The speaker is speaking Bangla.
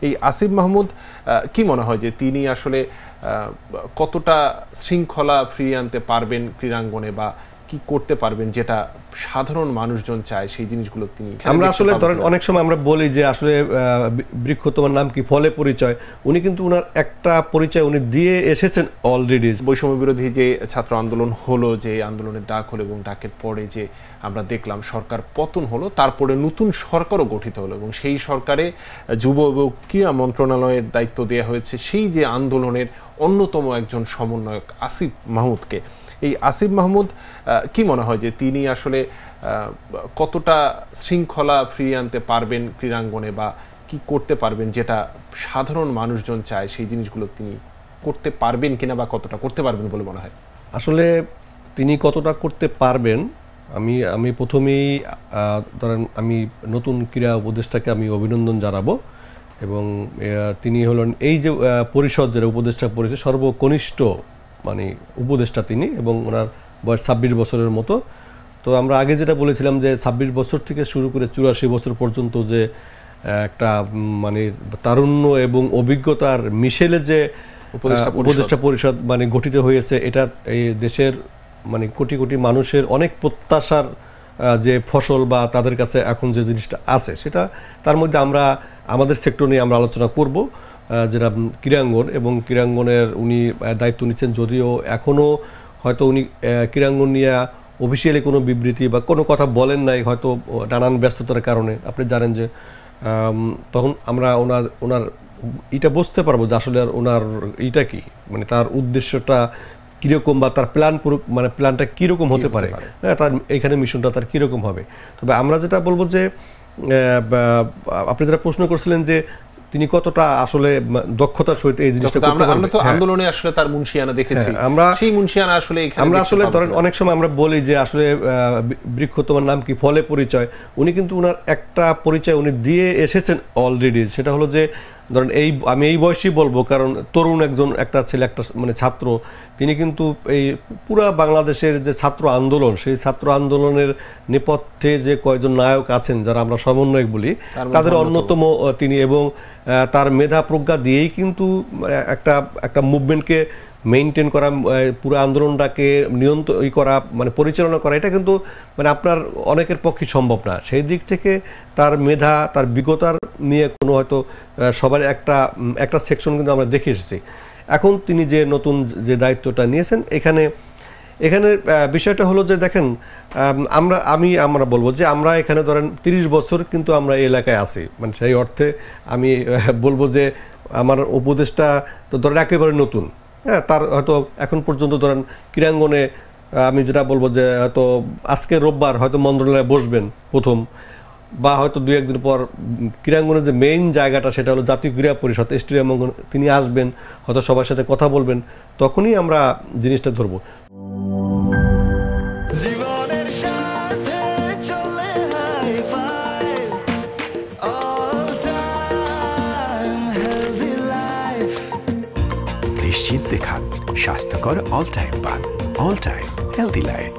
এই আসিফ মাহমুদ কি মনে হয় যে তিনি আসলে কতটা শৃঙ্খলা ফিরিয়ে আনতে পারবেন ক্রীড়াঙ্গনে, বা কি করতে পারবেন যেটা সাধারণ মানুষজন চায় সেই জিনিসগুলো তিনি? আমরা আসলে ধরেন অনেক সময় আমরা বলি যে আসলে বৃক্ষ তোমার নাম কি, ফলে পরিচয়। উনি কিন্তু ওনার একটা পরিচয় উনি দিয়ে এসেছেন অলরেডি। বৈষম্য বিরোধী যে ছাত্র আন্দোলন হলো, যে আন্দোলনের ডাক হলো এবং ডাকের পরে যে আমরা দেখলাম সরকার পতন হলো, তারপরে নতুন সরকারও গঠিত হলো এবং সেই সরকারে যুব এবং ক্রীড়া মন্ত্রণালয়ের দায়িত্ব দেওয়া হয়েছে সেই যে আন্দোলনের অন্যতম একজন সমন্বয়ক আসিফ মাহমুদকে। এই আসিফ মাহমুদ কি মনে হয় যে তিনি আসলে কতটা শৃঙ্খলা ফিরিয়ে আনতে পারবেন ক্রীড়াঙ্গনে, বা কি করতে পারবেন যেটা সাধারণ মানুষজন চায় সেই জিনিসগুলো তিনি করতে পারবেন কিনা, বা কতটা করতে পারবেন বলে মনে হয়? আসলে তিনি কতটা করতে পারবেন, আমি প্রথমেই ধরেন আমি নতুন ক্রীড়া উপদেষ্টাকে আমি অভিনন্দন জানাবো। এবং তিনি হলেন এই যে পরিষদ, যেটা উপদেষ্টা পরিষদ সর্বকনিষ্ঠ মানে উপদেষ্টা তিনি, এবং ওনার বয়স 26 বছরের মতো। তো আমরা আগে যেটা বলেছিলাম যে 26 বছর থেকে শুরু করে 84 বছর পর্যন্ত যে একটা মানে তারুণ্য এবং অভিজ্ঞতার মিশেলে যে উপদেষ্টা পরিষদ মানে গঠিত হয়েছে, এটা এই দেশের মানে কোটি কোটি মানুষের অনেক প্রত্যাশার যে ফসল, বা তাদের কাছে এখন যে জিনিসটা আছে সেটা, তার মধ্যে আমরা আমাদের সেক্টর নিয়ে আমরা আলোচনা করব, যেটা ক্রীড়াঙ্গন। এবং ক্রীড়াঙ্গনের উনি দায়িত্ব নিচ্ছেন, যদিও এখনও হয়তো উনি ক্রীড়াঙ্গন নিয়ে অফিসিয়ালি কোনো বিবৃতি বা কোনো কথা বলেন নাই, হয়তো নানান ব্যস্ততার কারণে। আপনি জানেন যে তখন আমরা ওনার এটা বুঝতে পারবো যে আসলে ওনার এটা কি, মানে তার উদ্দেশ্যটা কীরকম, বা তার মানে প্ল্যানটা কীরকম হতে পারে, হ্যাঁ, তার এখানে মিশনটা তার কীরকম হবে। তবে আমরা যেটা বলবো যে আপনি যেটা প্রশ্ন করছিলেন যে তিনি কতটা আসলে দক্ষতার সহিত এই জিনিসটা করতে পারবেন। আমরা তো আন্দোলনে আসলে তার মুনশিয়ানা দেখেছি, আমরা সেই মুনশিয়ানা আসলে আমরা আসলে ধরেন অনেক সময় আমরা বলি যে আসলে বৃক্ষ তোমার নাম কি, ফলে পরিচয়। উনি কিন্তু ওনার একটা পরিচয় উনি দিয়ে এসেছেন অলরেডি। সেটা হলো যে ধরেন আমি এই বয়সেই বলবো, কারণ তরুণ একটা ছেলে, একটা মানে ছাত্র, তিনি কিন্তু এই পুরা বাংলাদেশের যে ছাত্র আন্দোলন, সেই ছাত্র আন্দোলনের নেপথ্যে যে কয়েকজন নায়ক আছেন, যারা আমরা সমন্বয়ক বলি, তাদের অন্যতম তিনি। এবং তার মেধা প্রজ্ঞা দিয়েই কিন্তু একটা মুভমেন্টকে মেইনটেইন করা, পুরো আন্দোলনটাকে নিয়ন্ত্রণ করা, মানে পরিচালনা করা, এটা কিন্তু মানে আপনার অনেকের পক্ষে সম্ভব না। সেই দিক থেকে তার মেধা, তার বিজ্ঞতার নিয়ে কোনো হয়তো সবার একটা সেকশন কিন্তু আমরা দেখে এসেছি। এখন তিনি যে নতুন যে দায়িত্বটা নিয়েছেন, এখানে বিষয়টা হলো যে দেখেন, আমরা বলবো যে আমরা এখানে ধরেন 30 বছর কিন্তু আমরা এই এলাকায় আছি, মানে সেই অর্থে আমি বলবো যে আমার উপদেশটা তো ধরেন একেবারে নতুন, হ্যাঁ। তার হয়তো এখন পর্যন্ত ধরেন ক্রীড়াঙ্গনে আমি যেটা বলবো যে হয়তো আজকে রোববার হয়তো মন্ত্রণালয়ে বসবেন প্রথম, বা হয়তো 2-1 দিন পর ক্রীড়াঙ্গনের যে মেইন জায়গাটা সেটা হলো জাতীয় ক্রীড়া পরিষদ স্টেডিয়াম, তিনি আসবেন, হয়তো সবার সাথে কথা বলবেন, তখনই আমরা জিনিসটা ধরবো। নিশ্চিন্তে খান, স্বাস্থ্যকর অল টাইম পান। All time healthy life.